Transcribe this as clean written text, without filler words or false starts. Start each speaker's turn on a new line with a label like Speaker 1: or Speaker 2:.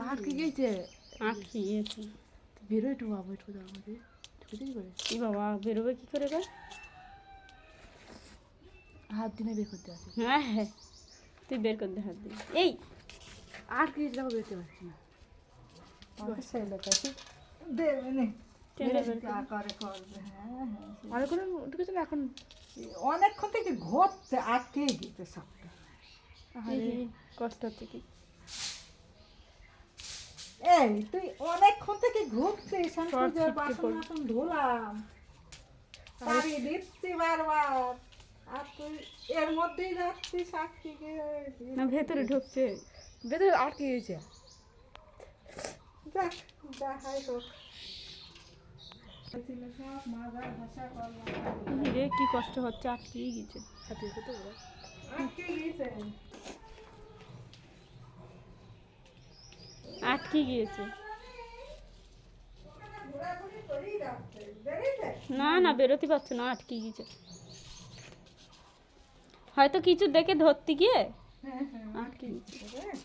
Speaker 1: আটকে গেছে।
Speaker 2: আটকে গিয়েছে।
Speaker 1: বেরো একটু বাবু, একটু দাও আমাকে। ঢুকেছি করে
Speaker 2: কি বাবা, বেরোবে কি করে গো?
Speaker 1: হাত দিনে বের করতে আছে।
Speaker 2: হ্যাঁ হ্যাঁ, তুই বের করে দে হাত দিয়ে। এই
Speaker 1: আটকে গেছে, দেখো বেরোতে পারছি না।
Speaker 3: দেবে নে।
Speaker 2: টেনে বের
Speaker 3: যা
Speaker 2: করে।
Speaker 3: করে করবে। হ্যাঁ হ্যাঁ।
Speaker 1: আর কোনো ঢুকেছে না এখন।
Speaker 3: অনেকক্ষণ থেকে ঘুরছে, আটকেই গেছে সবটা।
Speaker 2: কষ্ট হচ্ছে কি?
Speaker 3: এই তুই অনেকক্ষণ থেকে ঘুরছিস, আমি
Speaker 2: সব
Speaker 3: তোর
Speaker 2: ছিটকে
Speaker 3: বাসন
Speaker 2: পড়বে।
Speaker 3: বাসন ধুলাম, পানি দিচ্ছি বারবার, আর তুই এর মধ্যেই যাচ্ছিস আটকে গিয়ে।
Speaker 2: না ভেতরে ঢুকছে।
Speaker 1: ভেতরে আটকে গেছে।
Speaker 3: যাক, যাই হোক। সব মাজার ভাষা করলাম,
Speaker 2: রে কি কষ্ট হচ্ছে, আটকেই গেছে।
Speaker 1: হাত দিয়ে করতে বলো।
Speaker 3: আটকে গিয়েছে।
Speaker 2: আটকে গিয়েছে।
Speaker 3: ঘোরাঘুরি করেই যাচ্ছে, বেরিয়েছে।
Speaker 2: না না, বেরোতে পারছে না, আটকে গেছে। হয়তো কিছু দেখে ধরতে গিয়ে
Speaker 3: হ্যাঁ হ্যাঁ,
Speaker 2: আটকে গেছে।
Speaker 3: আটকে